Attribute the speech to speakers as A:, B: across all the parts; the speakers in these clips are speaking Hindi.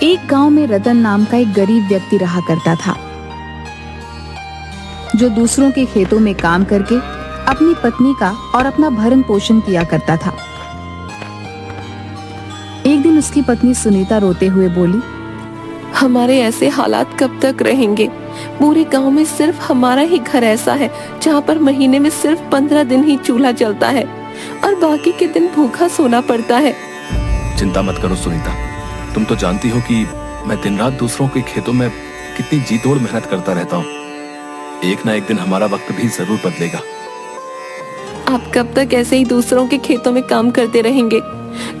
A: एक गांव में रतन नाम का एक गरीब व्यक्ति रहा करता था, जो दूसरों के खेतों में काम करके अपनी पत्नी का और अपना भरण पोषण किया करता था। एक दिन उसकी पत्नी सुनीता रोते हुए बोली,
B: हमारे ऐसे हालात कब तक रहेंगे? पूरे गांव में सिर्फ हमारा ही घर ऐसा है जहाँ पर महीने में सिर्फ 15 दिन ही चूल्हा जलता है और बाकी के दिन भूखा सोना पड़ता है।
C: चिंता मत करो सुनीता, तुम तो जानती हो कि मैं दिन रात दूसरों के खेतों में कितनी जी तोड़ मेहनत करता रहता हूँ। एक ना एक दिन हमारा वक्त भी जरूर बदलेगा।
B: आप कब तक ऐसे ही दूसरों के खेतों में काम करते रहेंगे?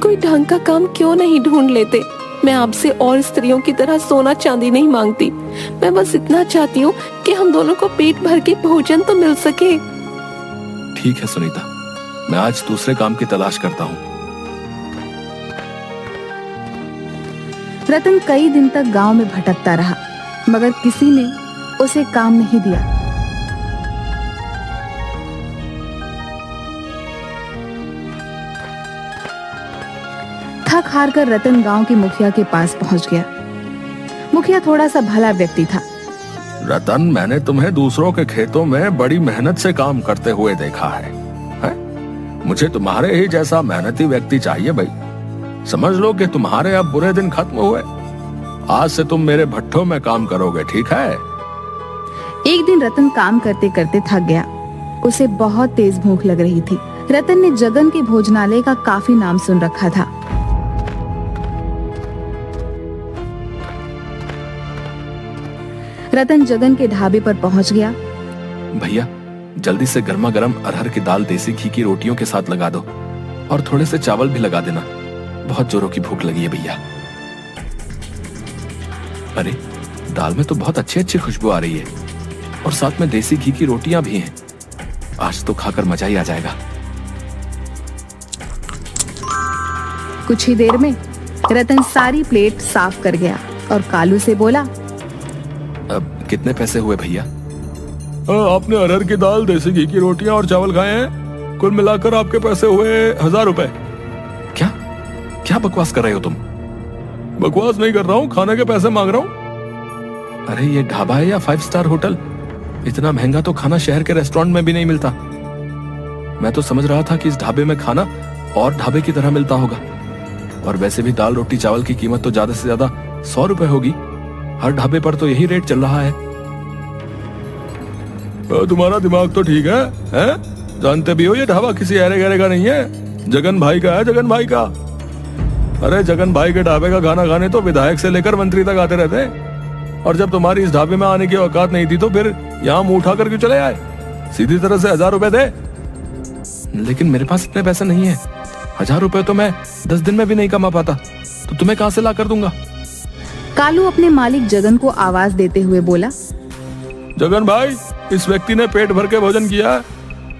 B: कोई ढंग का काम क्यों नहीं ढूंढ लेते? मैं आपसे और स्त्रियों की तरह सोना चांदी नहीं मांगती, मैं बस इतना चाहती हूँ कि हम दोनों को पेट भर के भोजन तो मिल सके।
C: ठीक है सुनीता, मैं आज दूसरे काम की तलाश करता हूँ।
A: रतन कई दिन तक गांव में भटकता रहा, मगर किसी ने उसे काम नहीं दिया। थक हार कर रतन गांव के मुखिया के पास पहुंच गया। मुखिया थोड़ा सा भला व्यक्ति था।
C: रतन, मैंने तुम्हें दूसरों के खेतों में बड़ी मेहनत से काम करते हुए देखा है? मुझे तुम्हारे ही जैसा मेहनती व्यक्ति चाहिए भाई। समझ लो कि तुम्हारे अब बुरे दिन खत्म हुए। आज से तुम मेरे भट्ठों में काम करोगे, ठीक है?
A: एक दिन रतन काम करते करते थक गया। उसे बहुत तेज भूख लग रही थी। रतन ने जगन के भोजनालय का काफी नाम सुन रखा था। रतन जगन के ढाबे पर पहुंच गया।
C: भैया, जल्दी से गर्मा गर्म अरहर की दाल देसी घी की रोटियों के साथ लगा दो और थोड़े से चावल भी लगा देना। बहुत जोरों की भूख लगी है भैया। अरे, दाल में तो बहुत अच्छी अच्छी खुशबू आ रही है और साथ में देसी घी की रोटियां भी हैं। आज तो खाकर मजा ही आ जाएगा।
A: कुछ ही देर में रतन सारी प्लेट साफ कर गया और कालू से बोला,
C: अब कितने पैसे हुए भैया? आपने अरहर की दाल, देसी घी की रोटियां और चावल खाए हैं। कुल मिलाकर आपके पैसे हुए 1000 रुपए। क्या क्या बकवास कर रहे हो तुम? बकवास नहीं कर रहा हूँ, खाने के पैसे मांग रहा हूँ। अरे ये ढाबा है या 5 स्टार होटल? इतना महंगा तो खाना शहर के रेस्टोरेंट में भी नहीं मिलता। मैं तो समझ रहा था कि इस ढाबे में खाना और ढाबे की तरह मिलता होगा। और वैसे भी दाल रोटी चावल की कीमत तो ज्यादा से ज्यादा 100 रुपए होगी। हर ढाबे पर तो यही रेट चल रहा है। तुम्हारा दिमाग तो ठीक है, हैं? जानते भी हो ये ढाबा किसी अरे गहरे का नहीं है, जगन भाई का है, जगन भाई का। अरे जगन भाई के ढाबे का खाना खाने तो विधायक से लेकर मंत्री तक आते रहते हैं। और जब तुम्हारी इस ढाबे में आने की औकात नहीं थी तो फिर यहाँ मुंह उठा कर क्यों चले आए? सीधी तरह से 1000 रुपए दे। लेकिन मेरे पास इतने पैसे नहीं है। 1000 रुपए तो मैं 10 दिन में भी नहीं कमा पाता, तो तुम्हें कहां से ला कर दूंगा?
A: कालू अपने मालिक जगन को आवाज देते हुए बोला,
C: जगन भाई, इस व्यक्ति ने पेट भर के भोजन किया है,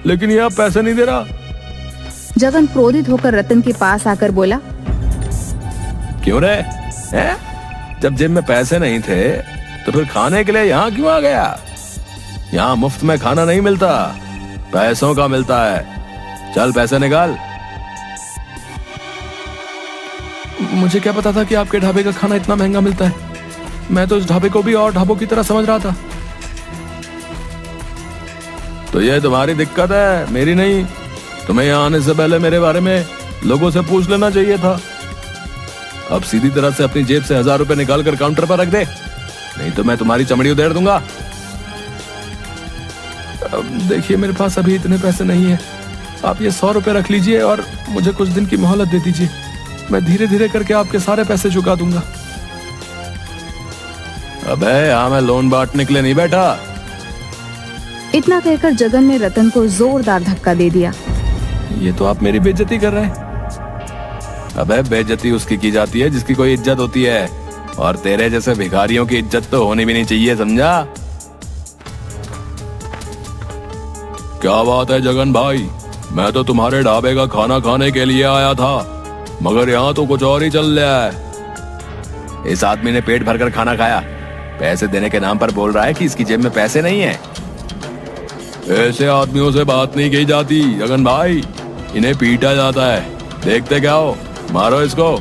C: लेकिन यह पैसे नहीं दे रहा।
A: जगन क्रोधित होकर रतन के पास आकर बोला,
C: क्यों रे? जब जेब में पैसे नहीं थे तो फिर खाने के लिए यहाँ क्यों आ गया? यहाँ मुफ्त में खाना नहीं मिलता, पैसों का मिलता है। चल पैसे निकाल। मुझे क्या पता था कि आपके ढाबे का खाना इतना महंगा मिलता है। मैं तो इस ढाबे को भी और ढाबों की तरह समझ रहा था। तो ये तुम्हारी दिक्कत है, मेरी नहीं। तुम्हें यहाँ आने से पहले मेरे बारे में लोगों से पूछ लेना चाहिए था। अब सीधी तरह से अपनी जेब से 1000 रुपए निकाल कर काउंटर पर रख दे, नहीं तो मैं तुम्हारी चमड़ी उधेड़ दूंगा। अब देखिए, मेरे पास अभी इतने पैसे नहीं है। आप ये 100 रुपए रख लीजिए और मुझे कुछ दिन की मोहलत दे दीजिए। मैं धीरे धीरे करके आपके सारे पैसे चुका दूंगा। अबे यहाँ मैं लोन बांटने के लिए नहीं बैठा।
A: इतना कहकर जगन ने रतन को जोरदार धक्का दे दिया।
C: ये तो आप मेरी बेइज्जती कर रहे हैं। अबे बेइज्जती उसकी की जाती है जिसकी कोई इज्जत होती है, और तेरे जैसे भिखारियों की इज्जत तो होनी भी नहीं चाहिए, समझा? क्या बात है जगन भाई, मैं तो तुम्हारे ढाबे का खाना खाने के लिए आया था, मगर यहाँ तो कुछ और ही चल रहा है। इस आदमी ने पेट भरकर खाना खाया, पैसे देने के नाम पर बोल रहा है कि इसकी जेब में पैसे नहीं है। ऐसे आदमियों से बात नहीं की जाती जगन भाई, इन्हें पीटा जाता है। देखते क्या हो, मारो इसको।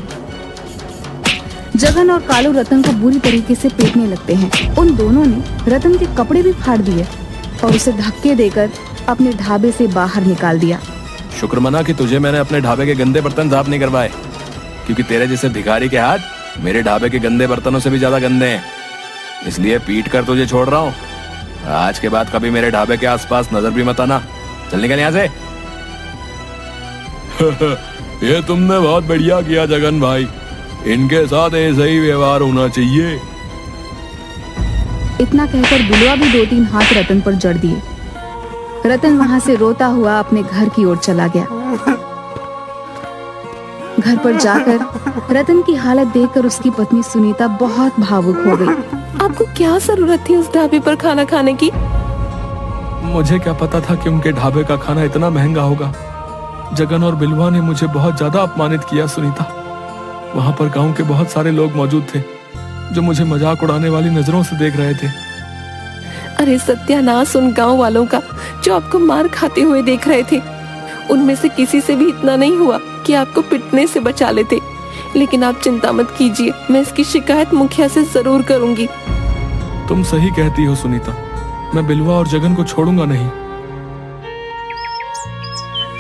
A: जगन और कालू रतन को बुरी तरीके से पीटने लगते हैं। उन दोनों ने रतन के कपड़े भी फाड़ दिए और उसे धक्के देकर अपने ढाबे से बाहर निकाल दिया।
C: शुक्र मना कि तुझे मैंने अपने ढाबे के गंदे बर्तन साफ नहीं करवाए, क्योंकि तेरे जैसे भिखारी के हाथ मेरे ढाबे के गंदे बर्तनों से भी ज्यादा गंदे हैं। इसलिए पीट कर तुझे छोड़ रहा हूँ। आज के बाद कभी मेरे ढाबे के आसपास नजर भी मत आना। चल निकल यहाँ से। ये तुमने बहुत बढ़िया किया जगन भाई, इनके साथ ऐसा ही व्यवहार होना चाहिए।
A: इतना कहकर बिलवा भी 2-3 हाथ रतन पर जड़ दिए। रतन वहां से रोता हुआ अपने घर की ओर चला गया। घर पर जाकर रतन की हालत देखकर उसकी पत्नी सुनीता बहुत भावुक हो गई।
B: आपको क्या जरूरत थी उस ढाबे पर खाना खाने की?
C: मुझे क्या पता था कि उनके ढाबे का खाना इतना महंगा होगा। जगन और बिलवा ने मुझे बहुत ज्यादा अपमानित किया सुनीता। वहां पर गांव के बहुत सारे लोग मौजूद थे जो मुझे मजाक उड़ाने वाली नजरों से देख रहे थे।
B: अरे सत्यानाश उन गांव वालों का जो आपको मार खाते हुए देख रहे थे। उनमें से किसी से भी इतना नहीं हुआ कि आपको पिटने से बचा लेते। लेकिन आप चिंता मत कीजिए, मैं इसकी शिकायत मुखिया से जरूर करूंगी।
C: तुम सही कहती हो सुनीता, मैं बिलवा और जगन को छोड़ूंगा नहीं।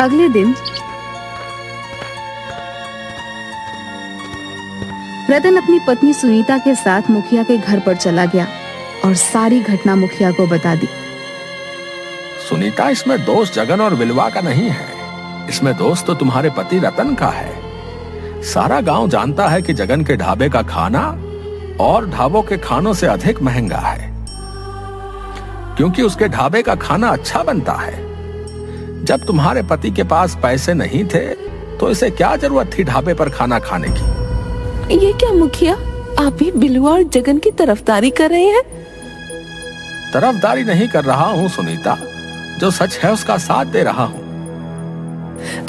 A: अगले दिन रतन अपनी पत्नी सुनीता के साथ मुखिया के घर पर चला गया और सारी घटना मुखिया को बता दी।
C: सुनीता, इसमें दोष जगन और बिलवा का नहीं है, इसमें दोष तो तुम्हारे पति रतन का है। सारा गांव जानता है कि जगन के ढाबे का खाना और ढाबों के खानों से अधिक महंगा है, क्योंकि उसके ढाबे का खाना अच्छा बनता है। जब तुम्हारे पति के पास पैसे नहीं थे तो इसे क्या जरूरत थी ढाबे पर खाना खाने की?
B: ये क्या मुखिया, आप भी बिलवा और जगन की तरफदारी कर रहे हैं?
C: तरफदारी नहीं कर रहा हूँ सुनीता, जो सच है उसका साथ दे रहा हूँ।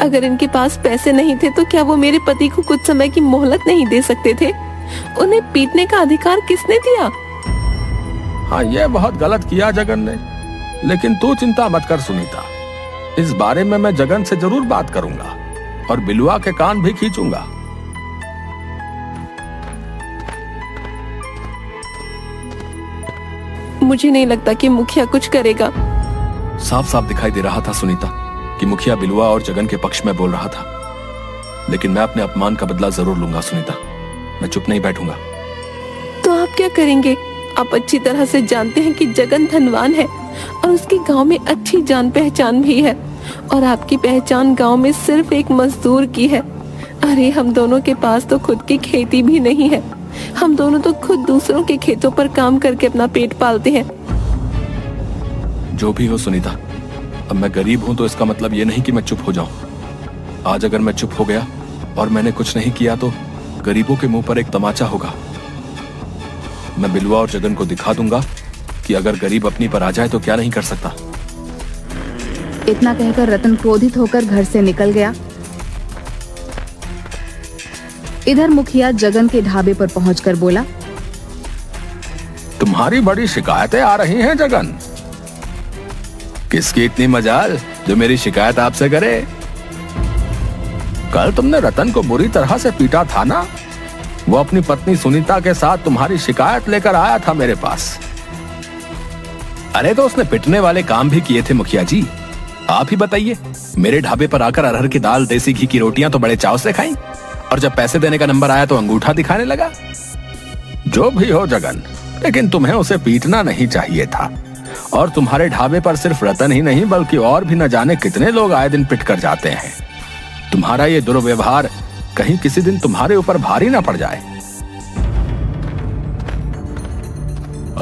B: अगर इनके पास पैसे नहीं थे तो क्या वो मेरे पति को कुछ समय की मोहलत नहीं दे सकते थे? उन्हें पीटने का अधिकार किसने दिया?
C: हाँ, ये बहुत गलत किया जगन ने, लेकिन तू चिंता मत कर सुनीता, इस बारे में मैं जगन से जरूर बात करूंगा और बिलवा के कान भी खींचूंगा।
B: मुझे नहीं लगता कि मुखिया कुछ करेगा।
C: साफ साफ दिखाई दे रहा था सुनीता कि मुखिया बिलवा और जगन के पक्ष में बोल रहा था, लेकिन मैं अपने अपमान का बदला जरूर लूंगा सुनीता। मैं चुप नहीं बैठूंगा।
B: तो आप क्या करेंगे? आप अच्छी तरह से जानते हैं कि जगन धनवान है और उसके गांव में अच्छी जान पहचान भी है, और आपकी पहचान गांव में सिर्फ एक मजदूर की है। अरे हम दोनों के पास तो खुद की खेती भी नहीं है। हम दोनों तो खुद दूसरों के खेतों पर काम करके अपना पेट पालते हैं।
C: जो भी हो सुनीता, अब मैं गरीब हूं तो इसका मतलब ये नहीं कि मैं चुप हो जाऊं। आज अगर मैं चुप हो गया और मैंने कुछ नहीं किया तो गरीबों के मुंह पर एक तमाचा होगा। मैं बिलवा और जगन को दिखा दूंगा कि अगर गरीब अपनी पर आ जाए तो क्या नहीं कर सकता।
A: इतना कहकर रतन क्रोधित होकर घर से निकल गया। इधर मुखिया जगन के ढाबे पर पहुंचकर बोला,
C: तुम्हारी बड़ी शिकायतें आ रही हैं जगन। किसकी इतनी मजाल जो मेरी शिकायत आपसे करे? कल तुमने रतन को बुरी तरह से पीटा था ना? वो अपनी पत्नी सुनीता के साथ तुम्हारी शिकायत लेकर आया था मेरे पास। अरे तो उसने पिटने वाले काम भी किए थे मुखिया जी। आप ही बताइए, मेरे ढाबे पर आकर अरहर की दाल, देसी घी की रोटियां तो बड़े चाव से खाई, और जब पैसे देने का नंबर आया तो अंगूठा दिखाने लगा। जो भी हो जगन, लेकिन तुम्हें उसे पीटना नहीं चाहिए था। और तुम्हारे ढाबे पर सिर्फ रतन ही नहीं बल्कि और भी न जाने कितने लोग आए दिन पिट कर जाते हैं। तुम्हारा ये दुर्व्यवहार कहीं किसी दिन तुम्हारे ऊपर भारी ना पड़ जाए।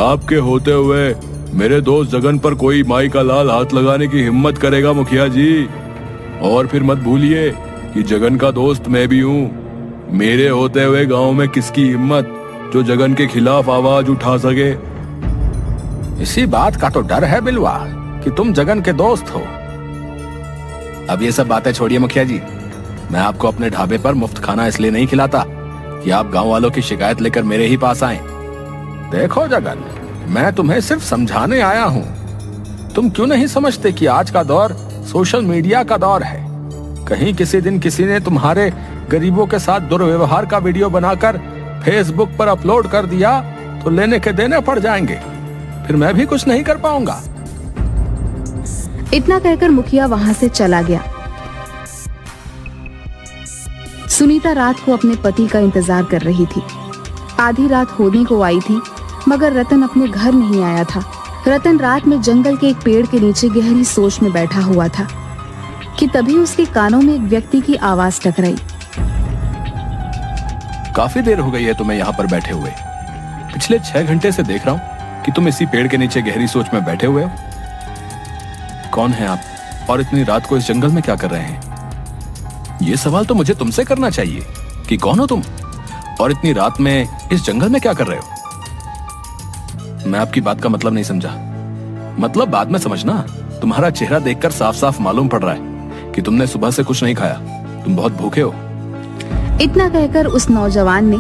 C: आपके होते हुए मेरे दोस्त जगन पर कोई माई का लाल हाथ लगाने की हिम्मत करेगा मुखिया जी? और फिर मत भूलिए कि जगन का दोस्त मैं भी हूँ। मेरे होते हुए गांव में किसकी हिम्मत जो जगन के खिलाफ आवाज उठा सके? इसी बात का तो डर है बिलवा कि तुम जगन के दोस्त हो। अब ये सब बातें छोड़िए मुखिया जी। मैं आपको अपने ढाबे पर मुफ्त खाना इसलिए नहीं खिलाता कि आप गांव वालों की शिकायत लेकर मेरे ही पास आए। देखो जगन, मैं तुम्हें सिर्फ समझाने आया हूँ। तुम क्यों नहीं समझते कि आज का दौर सोशल मीडिया का दौर है? कहीं किसी दिन किसी ने तुम्हारे गरीबों के साथ दुर्व्यवहार का वीडियो बनाकर फेसबुक पर अपलोड कर दिया तो लेने के देने पड़ जाएंगे, फिर मैं भी कुछ नहीं कर पाऊंगा।
A: इतना कहकर मुखिया वहां से चला गया। सुनीता रात को अपने पति का इंतजार कर रही थी। आधी रात होने को आई थी, मगर रतन अपने घर नहीं आया था। रतन रात में जंगल के एक पेड़ के नीचे गहरी सोच में बैठा हुआ था कि तभी उसके कानों में एक व्यक्ति की आवाज टकराई।
C: काफी देर हो गई है तुम्हें यहाँ पर बैठे हुए। पिछले 6 घंटे से देख रहा हूँ कि तुम इसी पेड़ के नीचे गहरी सोच में बैठे हुए हो। कौन है आप और इतनी रात को इस जंगल में क्या कर रहे हैं? ये सवाल तो मुझे तुमसे करना चाहिए कि कौन हो तुम और इतनी रात में इस जंगल में क्या कर रहे हो? मैं आपकी बात का मतलब नहीं समझा। मतलब बाद में समझना। तुम्हारा चेहरा देखकर साफ साफ मालूम पड़ रहा है कि तुमने सुबह से कुछ नहीं खाया, तुम बहुत भूखे हो।
A: इतना कहकर उस नौजवान ने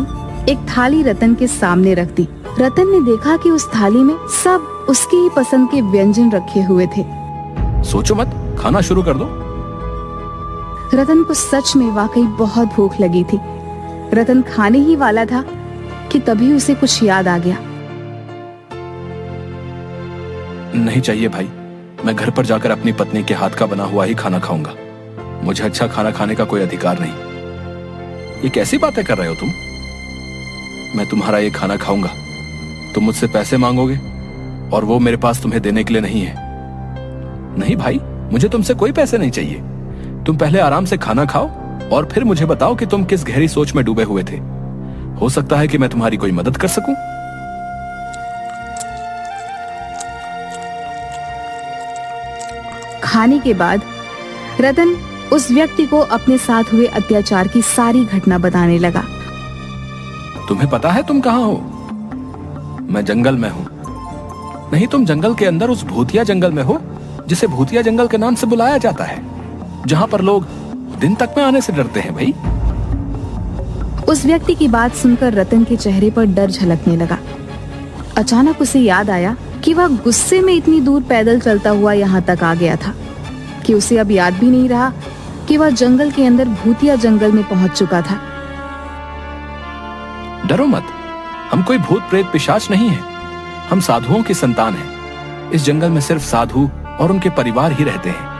A: एक थाली रतन के सामने रख दी। रतन ने देखा कि उस थाली में सब उसकी ही पसंद के व्यंजन रखे हुए थे।
C: सोचो मत, खाना शुरू कर दो।
A: रतन को सच में वाकई बहुत भूख लगी थी। रतन खाने ही वाला था कि तभी उसे कुछ याद आ गया।
C: नहीं चाहिए भाई, मैं घर पर जाकर अपनी पत्नी के हाथ का बना हुआ ही खाना खाऊंगा। मुझे अच्छा खाना खाने का कोई अधिकार नहीं। ये कैसी बातें कर रहे हो तुम? मैं तुम्हारा ये खाना खाऊंगा, तुम मुझसे पैसे मांगोगे और वो मेरे पास तुम्हें देने के लिए नहीं है। नहीं भाई, मुझे तुमसे कोई पैसे नहीं चाहिए। तुम पहले आराम से खाना खाओ और फिर मुझे बताओ कि तुम किस गहरी सोच में डूबे हुए थे। हो सकता है कि मैं तुम्हारी कोई मदद कर सकूं।
A: खाने के बाद रतन उस व्यक्ति को अपने साथ हुए अत्याचार की सारी घटना बताने लगा।
C: तुम्हें पता है तुम कहां हो? मैं जंगल में हूं। नहीं, तुम जंगल के अंदर उस भूतिया जंगल में हो जिसे भूतिया जंगल के नाम से बुलाया जाता है, जहां पर लोग दिन तक में आने से डरते हैं भाई।
A: उस व्यक्ति की बात सुनकर रतन के चेहरे पर डर झलकने लगा। अचानक उसे याद आया कि वह गुस्से में इतनी दूर पैदल चलता हुआ यहाँ तक आ गया था कि उसे अब याद भी नहीं रहा कि वह जंगल के अंदर भूतिया जंगल में पहुंच चुका था।
C: डरो मत, हम कोई भूत प्रेत पिशाच नहीं है। हम साधुओं की संतान हैं। इस जंगल में सिर्फ साधु और उनके परिवार ही रहते हैं।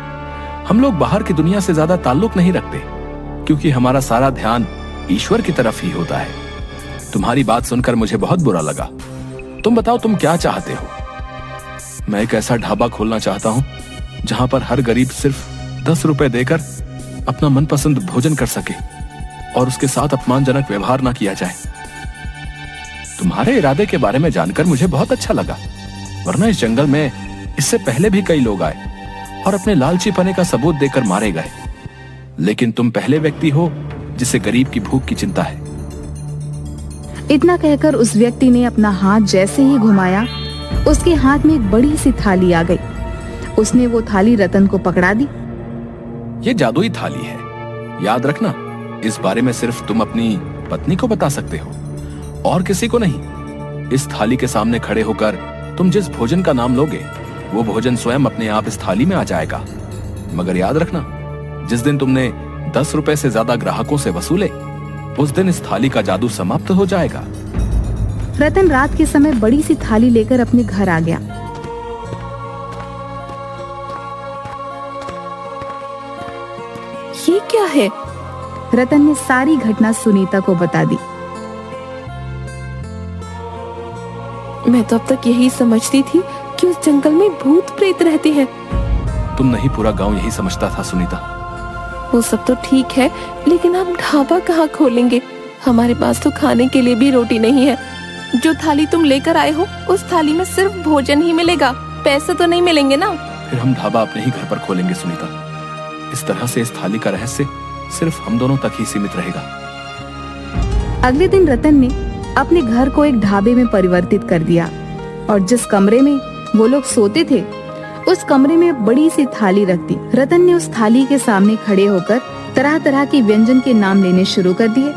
C: हम लोग बाहर की दुनिया से ज्यादा ताल्लुक नहीं रखते, क्योंकि हमारा सारा ध्यान ईश्वर की तरफ ही होता है। तुम्हारी बात सुनकर मुझे बहुत बुरा लगा। तुम बताओ, तुम क्या चाहते हो? मैं एक ऐसा ढाबा खोलना चाहता हूँ जहां पर हर गरीब सिर्फ 10 रुपए देकर अपना मनपसंद भोजन कर सके और उसके साथ अपमानजनक व्यवहार ना किया जाए। तुम्हारे इरादे के बारे में जानकर मुझे बहुत अच्छा लगा, वरना इस जंगल में इससे पहले भी कई लोग आए और अपने लालचीपने का सबूत देकर मारे गए, लेकिन तुम पहले व्यक्ति हो जिसे गरीब की भूख की चिंता है।
A: इतना कहकर उस व्यक्ति ने अपना हाथ जैसे ही घुमाया, उसके हाथ में एक बड़ी सी थाली आ गई। उसने वो थाली रतन को पकड़ा दी।
C: ये जादुई थाली है, याद रखना। इस बारे में सिर्फ तुम अपनी पत्नी को बता सकते हो और किसी को नहीं। इस थाली के सामने खड़े होकर तुम जिस भोजन का नाम लोगे, वो भोजन स्वयं अपने आप इस थाली में आ जाएगा। मगर याद रखना, जिस दिन तुमने 10 रुपए से ज्यादा ग्राहकों से वसूले, उस दिन इस थाली का जादू समाप्त हो जाएगा।
A: रतन रात के समय बड़ी सी थाली लेकर अपने घर आ गया।
B: ये क्या है?
A: रतन ने सारी घटना सुनीता को बता दी।
B: मैं तो अब तक यही समझती थी कि उस जंगल में भूत प्रेत रहते हैं।
C: तुम नहीं, पूरा गांव यही समझता था सुनीता।
B: वो सब तो ठीक है, लेकिन आप ढाबा कहाँ खोलेंगे? हमारे पास तो खाने के लिए भी रोटी नहीं है। जो थाली तुम लेकर आए हो, उस थाली में सिर्फ भोजन ही मिलेगा, पैसे तो नहीं मिलेंगे ना।
C: फिर हम ढाबा अपने ही घर पर खोलेंगे सुनीता। इस तरह से इस थाली का रहस्य सिर्फ हम दोनों तक ही सीमित रहेगा।
A: अगले दिन रतन ने अपने घर को एक ढाबे में परिवर्तित कर दिया और जिस कमरे में वो लोग सोते थे, उस कमरे में बड़ी सी थाली रख दी। रतन ने उस थाली के सामने खड़े होकर तरह तरह के व्यंजन के नाम लेने शुरू कर दिए।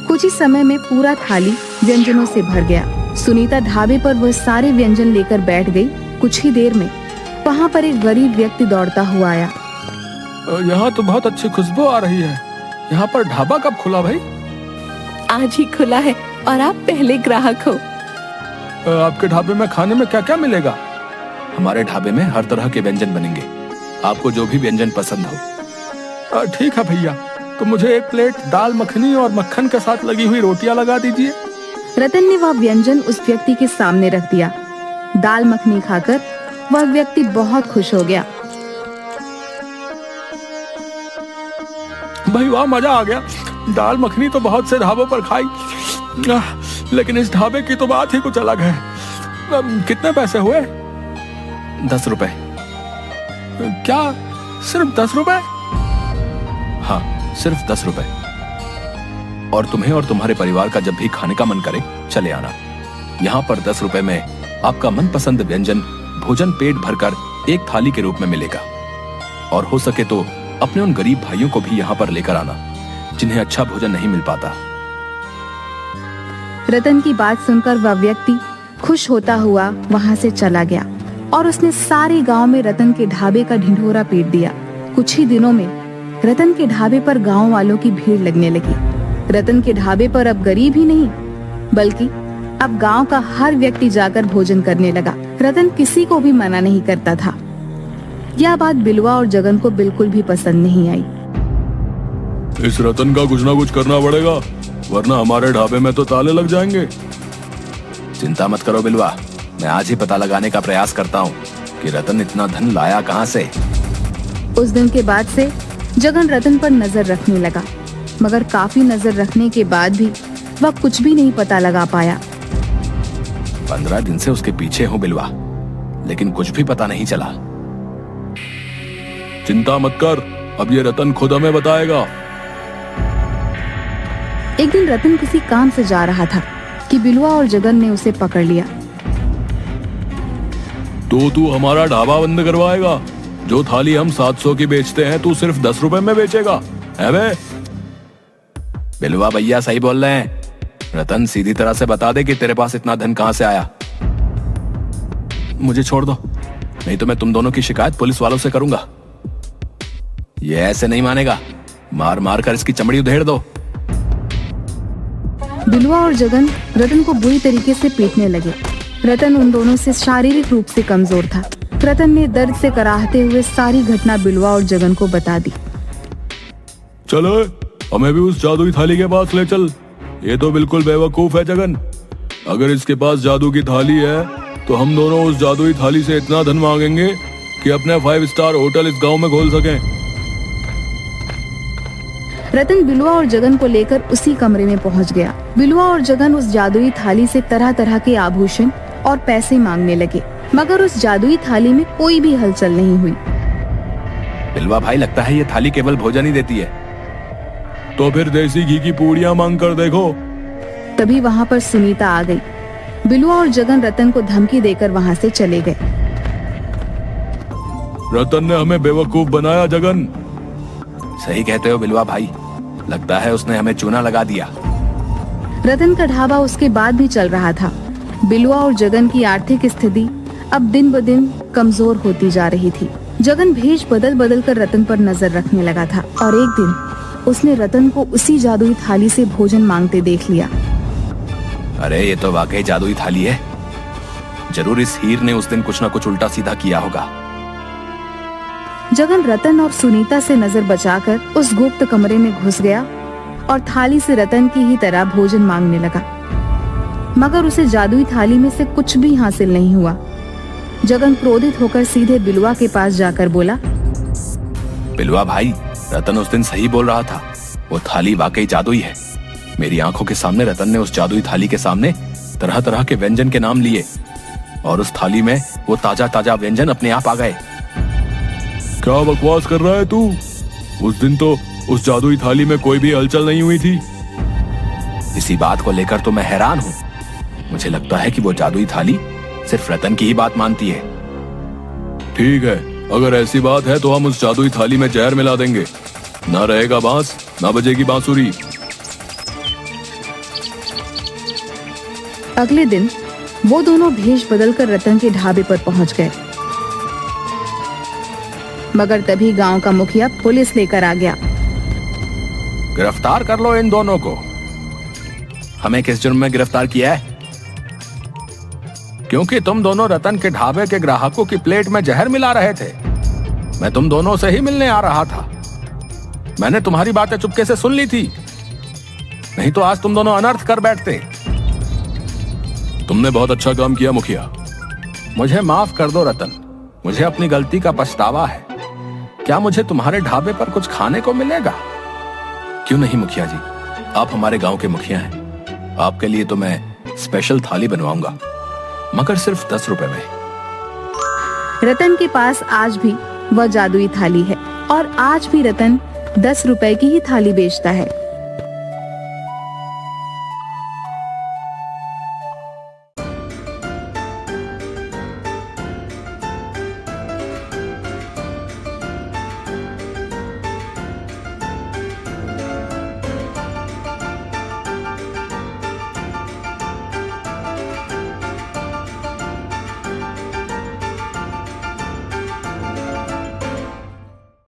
A: कुछ ही समय में पूरा थाली व्यंजनों से भर गया। सुनीता ढाबे पर वह सारे व्यंजन लेकर बैठ गई। कुछ ही देर में वहाँ पर एक गरीब व्यक्ति दौड़ता हुआ आया।
C: यहाँ तो बहुत अच्छी खुशबू आ रही है। यहाँ पर ढाबा कब खुला भाई?
B: आज ही खुला है और आप पहले ग्राहक हो।
C: आपके ढाबे में खाने में क्या क्या मिलेगा? हमारे ढाबे में हर तरह के व्यंजन बनेंगे, आपको जो भी व्यंजन पसंद हो। ठीक है भैया, तो मुझे एक प्लेट दाल मखनी और मक्खन के साथ लगी हुई रोटियां लगा दीजिए।
A: रतन ने वह व्यंजन उस व्यक्ति के सामने रख दिया। दाल मखनी खाकर वह व्यक्ति बहुत खुश हो गया।
C: भाई वाह, मजा आ गया। दाल मखनी तो बहुत से ढाबों पर खाई, लेकिन इस ढाबे की तो बात ही कुछ अलग है। कितने पैसे हुए? 10 रुपए। क्या, सिर्फ 10 रुपए? हाँ, सिर्फ 10 रुपए। और तुम्हें और तुम्हारे परिवार का जब भी खाने का मन करे चले आना। यहाँ पर 10 रुपए में आपका मनपसंद व्यंजन भोजन पेट भरकर एक थाली के रूप में मिलेगा। और हो सके तो अपने उन गरीब भाइयों को भी यहाँ पर लेकर आना जिन्हें अच्छा भोजन नहीं मिल पाता।
A: रतन की बात सुनकर वह व्यक्ति खुश होता हुआ वहां से चला गया और उसने सारे गांव में रतन के ढाबे का ढिंढोरा पीट दिया। कुछ ही दिनों में रतन के ढाबे पर गांव वालों की भीड़ लगने लगी। रतन के ढाबे पर अब गरीब ही नहीं बल्कि अब गांव का हर व्यक्ति जाकर भोजन करने लगा। रतन किसी को भी मना नहीं करता था। यह बात बिलवा और जगन को बिल्कुल भी पसंद नहीं आई।
C: इस रतन का कुछ ना कुछ करना पड़ेगा, वरना हमारे ढाबे में तो ताले लग जाएंगे। चिंता मत करो बिलवा, मैं आज ही पता लगाने का प्रयास करता हूँ कि रतन इतना धन लाया कहाँ से।
A: उस दिन के बाद से जगन रतन पर नजर रखने लगा, मगर काफी नजर रखने के बाद भी वह कुछ भी नहीं पता लगा पाया।
C: 15 दिन से उसके पीछे हूँ बिलवा, लेकिन कुछ भी पता नहीं चला। चिंता मत कर, अब ये रतन खुद हमें बताएगा।
A: एक दिन रतन किसी काम से जा रहा था कि बिलवा और जगन ने उसे पकड़ लिया।
C: तो तू हमारा ढाबा बंद करवाएगा? जो थाली हम 700 की बेचते हैं तू सिर्फ 10 रुपए में बेचेगा, है बे? बिलवा भैया सही बोल रहे हैं। रतन सीधी तरह से बता दे कि तेरे पास इतना धन कहां से आया। मुझे छोड़ दो, नहीं तो मैं तुम दोनों की शिकायत पुलिस वालों से करूंगा। ये ऐसे नहीं मानेगा, मार मार कर इसकी चमड़ी उधेड़ दो।
A: बिलवा और जगन रतन को बुरी तरीके से पीटने लगे। रतन उन दोनों से शारीरिक रूप से कमजोर था। रतन ने दर्द से कराहते हुए सारी घटना बिलवा और जगन को बता दी।
C: चलो हमें भी उस जादुई थाली के पास ले चल। ये तो बिल्कुल बेवकूफ है जगन। अगर इसके पास जादू की थाली है तो हम दोनों उस जादुई थाली से इतना धन मांगेंगे कि अपने 5 स्टार होटल इस गांव में खोल सकें।
A: रतन बिलवा और जगन को लेकर उसी कमरे में पहुंच गया। बिलवा और जगन उस जादुई थाली से तरह तरह के आभूषण और पैसे मांगने लगे, मगर उस जादुई थाली में कोई भी हलचल नहीं हुई।
C: बिलवा भाई, लगता है ये थाली केवल भोजन ही देती है। तो फिर देसी घी की पूड़ियां मांग कर देखो।
A: तभी वहाँ पर सुनीता आ गई। बिलवा और जगन रतन को धमकी देकर वहाँ से चले गए।
C: रतन ने हमें बेवकूफ बनाया जगन। सही कहते हो बिलवा भाई, लगता है उसने हमें चूना लगा दिया।
A: रतन का ढाबा उसके बाद भी चल रहा था। बिलवा और जगन की आर्थिक स्थिति अब दिन ब दिन कमजोर होती जा रही थी। जगन भेष बदल बदल कर रतन पर नजर रखने लगा था और एक दिन उसने रतन को उसी जादुई थाली से भोजन मांगते देख लिया।
C: अरे ये तो वाकई जादुई थाली है। जरूर इस हीर ने उस दिन कुछ न कुछ उल्टा सीधा किया होगा।
A: जगन रतन और सुनीता से नजर बचाकर उस गुप्त कमरे में घुस गया और थाली से रतन की ही तरह भोजन मांगने लगा, मगर उसे जादुई थाली में से कुछ भी हासिल नहीं हुआ। जगन क्रोधित होकर सीधे बिलवा के पास जाकर बोला,
C: बिलवा भाई, रतन उस दिन सही बोल रहा था, वो थाली वाकई जादुई है। मेरी आंखों के सामने रतन ने उस जादुई थाली के सामने तरह तरह के व्यंजन के नाम लिए और उस थाली में वो ताजा ताजा व्यंजन अपने आप आ गए। क्या बकवास कर रहा है तू? उस दिन तो उस जादुई थाली में कोई भी हलचल नहीं हुई थी। इसी बात को लेकर तो मैं हैरान हूँ। मुझे लगता है कि वो जादुई थाली सिर्फ रतन की ही बात मानती है। ठीक है, अगर ऐसी बात है तो हम उस जादुई थाली में जहर मिला देंगे। ना रहेगा बांस, ना बजेगी बांसुरी।
A: अगले दिन वो दोनों भेष बदलकर रतन के ढाबे पर पहुंच गए, मगर तभी गांव का मुखिया पुलिस लेकर आ गया।
C: गिरफ्तार कर लो इन दोनों को। हमें किस जुर्म में गिरफ्तार किया है? क्योंकि तुम दोनों रतन के ढाबे के ग्राहकों की प्लेट में जहर मिला रहे थे। मैं तुम दोनों से ही मिलने आ रहा था। मैंने तुम्हारी बातें चुपके से सुन ली थी, नहीं तो आज तुम दोनों अनर्थ कर बैठते। तुमने बहुत अच्छा काम किया मुखिया। मुझे माफ कर दो रतन, मुझे अपनी गलती का पछतावा है। क्या मुझे तुम्हारे ढाबे पर कुछ खाने को मिलेगा? क्यों नहीं मुखिया जी, आप हमारे गांव के मुखिया हैं। आपके लिए तो मैं स्पेशल थाली बनवाऊंगा, मगर सिर्फ 10 रुपए में।
A: रतन के पास आज भी वह जादुई थाली है और आज भी रतन 10 रुपए की ही थाली बेचता है।